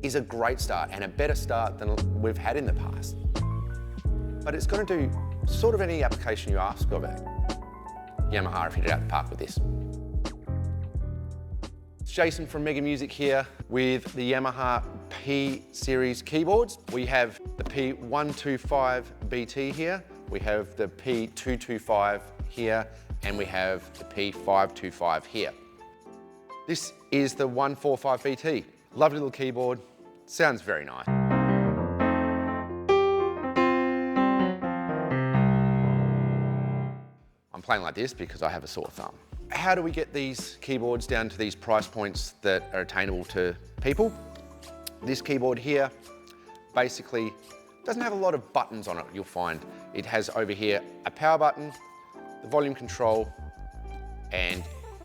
is a great start and a better start than we've had in the past. But it's going to do sort of any application you ask of it. Yamaha have hit it out the park with this. It's Jason from Mega Music here with the Yamaha P series keyboards. We have the P125BT here, we have the P225 here, and we have the P525 here. This is the 145BT. Lovely little keyboard, sounds very nice. I'm playing like this because I have a sore thumb. How do we get these keyboards down to these price points that are attainable to people? This keyboard here basically doesn't have a lot of buttons on it, you'll find. It has over here a power button, the volume control, and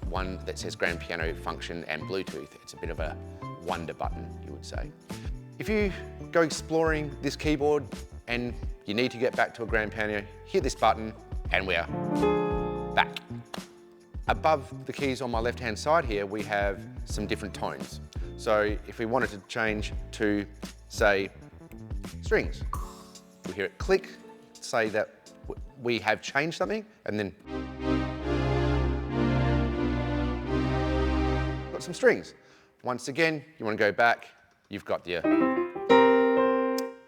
one that says grand piano function and Bluetooth. It's a bit of a wonder button, you would say. If you go exploring this keyboard and you need to get back to a grand piano, hit this button and we're back. Above the keys on my left-hand side here, we have some different tones. So if we wanted to change to, say, strings, we hear it click, say that we have changed something, and then got some strings. Once again, you want to go back, you've got your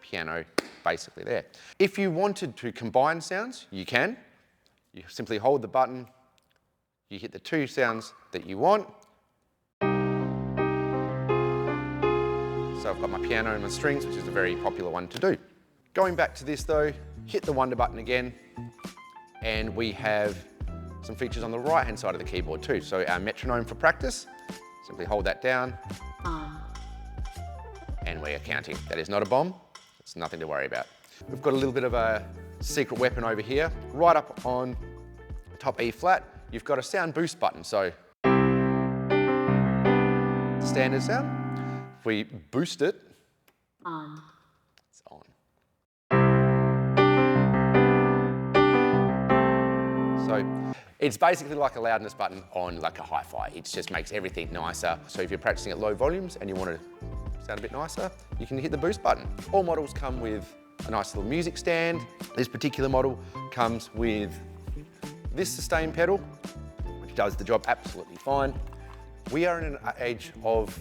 piano basically there. If you wanted to combine sounds, you can. You simply hold the button, you hit the two sounds that you want. So I've got my piano and my strings, which is a very popular one to do. Going back to this though, hit the wonder button again, and we have some features on the right-hand side of the keyboard too. So our metronome for practice, simply hold that down, and we are counting. That is not a bomb, it's nothing to worry about. We've got a little bit of a secret weapon over here. Right up on top E flat, you've got a sound boost button. So, standard sound. If we boost it, it's on. So, it's basically like a loudness button on like a hi-fi. It just makes everything nicer. So if you're practicing at low volumes and you want to sound a bit nicer, you can hit the boost button. All models come with a nice little music stand. This particular model comes with this sustain pedal, which does the job absolutely fine. We are in an age of,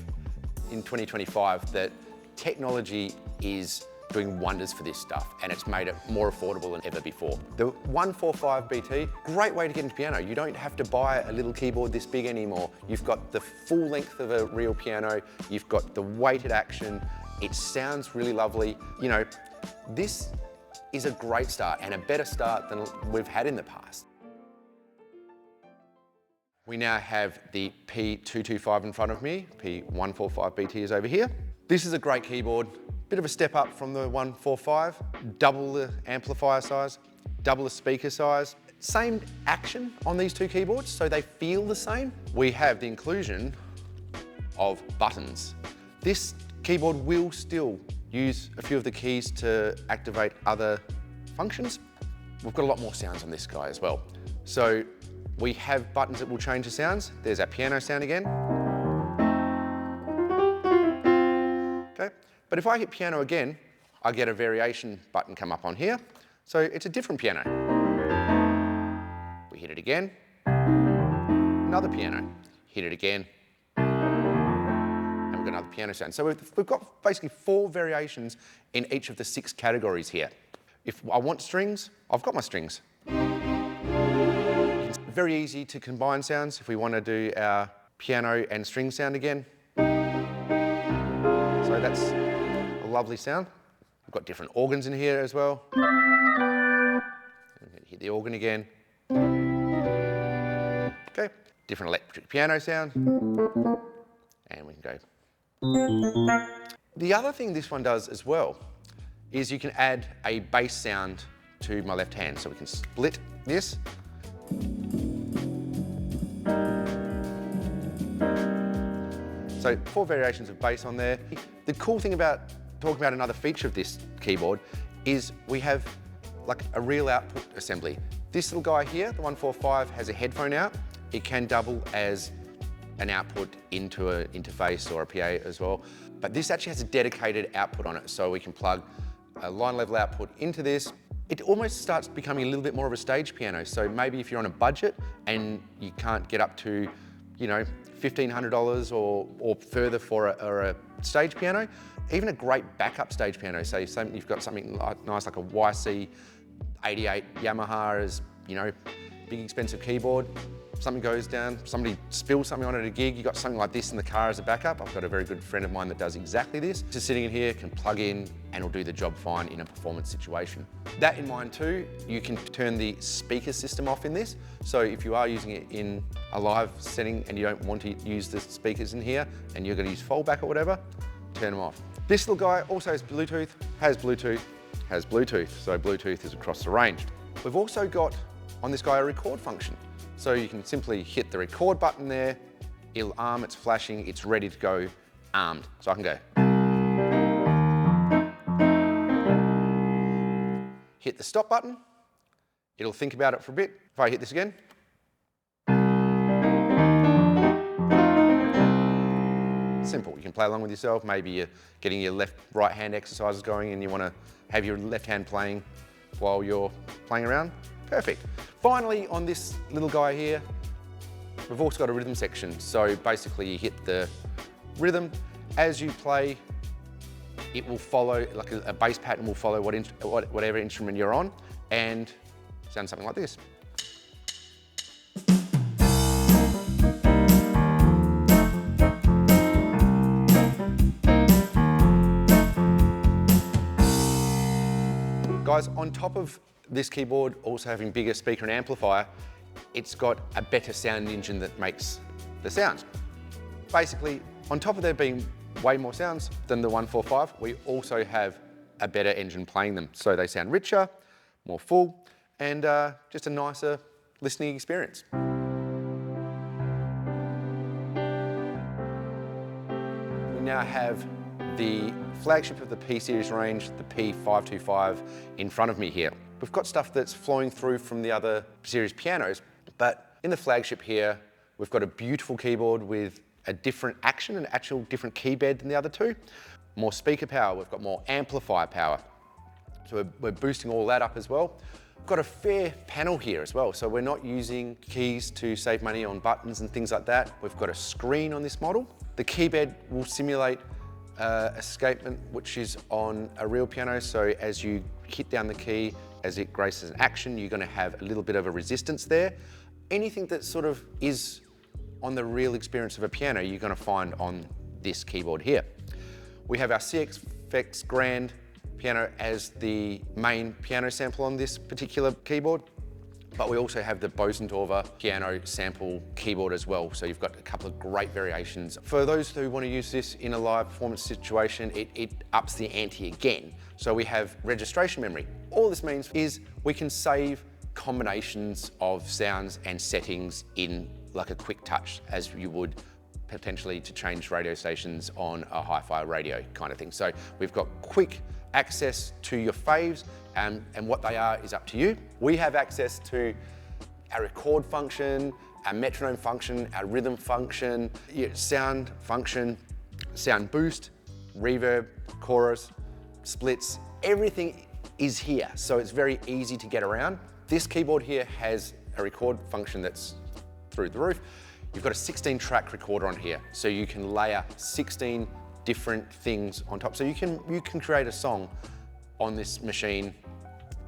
in 2025, that technology is doing wonders for this stuff, and it's made it more affordable than ever before. The 145BT, great way to get into piano. You don't have to buy a little keyboard this big anymore. You've got the full length of a real piano, you've got the weighted action, it sounds really lovely. You know, this is a great start and a better start than we've had in the past. We now have the P225 in front of me, P145BT is over here. This is a great keyboard, bit of a step up from the 145, double the amplifier size, double the speaker size. Same action on these two keyboards, so they feel the same. We have the inclusion of buttons. This keyboard will still use a few of the keys to activate other functions. We've got a lot more sounds on this guy as well. So we have buttons that will change the sounds. There's our piano sound again. Okay, but if I hit piano again, I get a variation button come up on here. So it's a different piano. We hit it again, another piano, hit it again, and we've got another piano sound. So we've got basically 4 variations in each of the 6 categories here. If I want strings, I've got my strings. It's very easy to combine sounds if we want to do our piano and string sound again. So that's a lovely sound. We've got different organs in here as well. Hit the organ again. Okay, different electric piano sound. And we can go. The other thing this one does as well is you can add a bass sound to my left hand. So we can split this. So 4 variations of bass on there. The cool thing about talking about another feature of this keyboard is we have like a real output assembly. This little guy here, the 145, has a headphone out. It can double as an output into an interface or a PA as well. But this actually has a dedicated output on it, so we can plug a line level output into this. It almost starts becoming a little bit more of a stage piano. So maybe if you're on a budget and you can't get up to, you know, $1,500 or further for a stage piano, even a great backup stage piano. So you've got something nice like a YC88 Yamaha is, you know, big expensive keyboard. Something goes down, somebody spills something on at a gig, you got something like this in the car as a backup. I've got a very good friend of mine that does exactly this. Just sitting in here, can plug in and will do the job fine in a performance situation. That in mind too, you can turn the speaker system off in this. So if you are using it in a live setting and you don't want to use the speakers in here and you're going to use fallback or whatever, turn them off. This little guy also has Bluetooth, so Bluetooth is across the range. We've also got on this guy a record function. So you can simply hit the record button there, it'll arm, it's flashing, it's ready to go armed. So I can go. Hit the stop button, it'll think about it for a bit. If I hit this again. Simple, you can play along with yourself. Maybe you're getting your left-right hand exercises going and you want to have your left hand playing while you're playing around. Perfect. Finally, on this little guy here, we've also got a rhythm section. So basically you hit the rhythm. As you play, it will follow, like a bass pattern will follow whatever instrument you're on and sound something like this. Guys, on top of this keyboard also having bigger speaker and amplifier, it's got a better sound engine that makes the sounds. Basically, on top of there being way more sounds than the 145, we also have a better engine playing them. So they sound richer, more full, and just a nicer listening experience. We now have the flagship of the P series range, the P525, in front of me here. We've got stuff that's flowing through from the other series pianos, but in the flagship here, we've got a beautiful keyboard with a different action, an actual different key bed than the other two. More speaker power, we've got more amplifier power. So we're boosting all that up as well. We've got a fair panel here as well, so we're not using keys to save money on buttons and things like that. We've got a screen on this model. The key bed will simulate escapement, which is on a real piano, so as you hit down the key, as it graces an action, you're going to have a little bit of a resistance there. Anything that sort of is on the real experience of a piano, you're going to find on this keyboard here. We have our CX Grand piano as the main piano sample on this particular keyboard, but we also have the Bosendorfer piano sample keyboard as well. So you've got a couple of great variations. For those who want to use this in a live performance situation, it ups the ante again. So we have registration memory. All this means is we can save combinations of sounds and settings in like a quick touch, as you would potentially to change radio stations on a hi-fi radio kind of thing. So we've got quick access to your faves, and what they are is up to you. We have access to our record function, our metronome function, our rhythm function, sound function, sound boost, reverb, chorus, splits, everything is here. So it's very easy to get around. This keyboard here has a record function that's through the roof. You've got a 16-track recorder on here, so you can layer 16 different things on top. So you can create a song on this machine,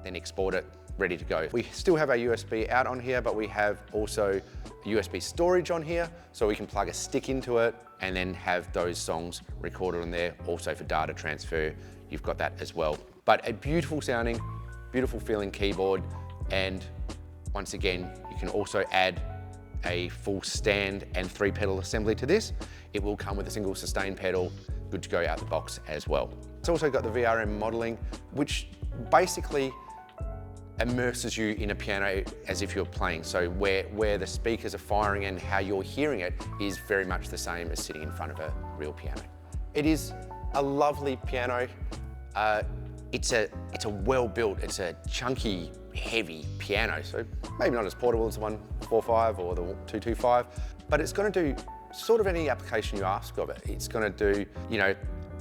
then export it, ready to go. We still have our USB out on here, but we have also USB storage on here, so we can plug a stick into it and then have those songs recorded on there. Also for data transfer, you've got that as well. But a beautiful sounding, beautiful feeling keyboard, and once again, you can also add a full stand and 3-pedal assembly to this. It will come with a single sustain pedal, good to go out the box as well. It's also got the VRM modeling, which basically immerses you in a piano as if you're playing. So where the speakers are firing and how you're hearing it is very much the same as sitting in front of a real piano. It is a lovely piano. It's a well-built, it's a chunky, heavy piano. So maybe not as portable as the 145 or the 225, but it's going to do sort of any application you ask of it. It's gonna do, you know,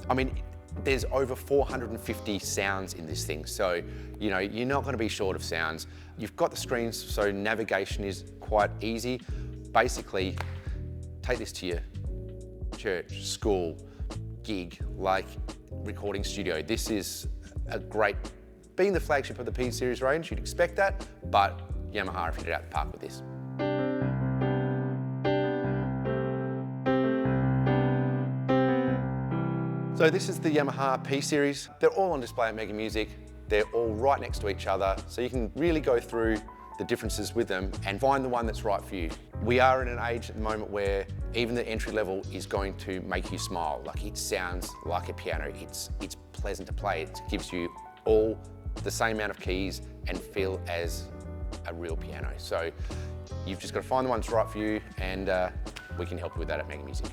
I mean, there's over 450 sounds in this thing, so you know, you're not gonna be short of sounds. You've got the screens, so navigation is quite easy. Basically, take this to your church, school, gig, like recording studio. This is a great, being the flagship of the P series range, you'd expect that, but Yamaha have hit it out the park with this. So this is the Yamaha P series. They're all on display at Mega Music. They're all right next to each other, so you can really go through the differences with them and find the one that's right for you. We are in an age at the moment where even the entry level is going to make you smile. Like, it sounds like a piano. It's pleasant to play. It gives you all the same amount of keys and feel as a real piano. So you've just got to find the one that's right for you, and we can help you with that at Mega Music.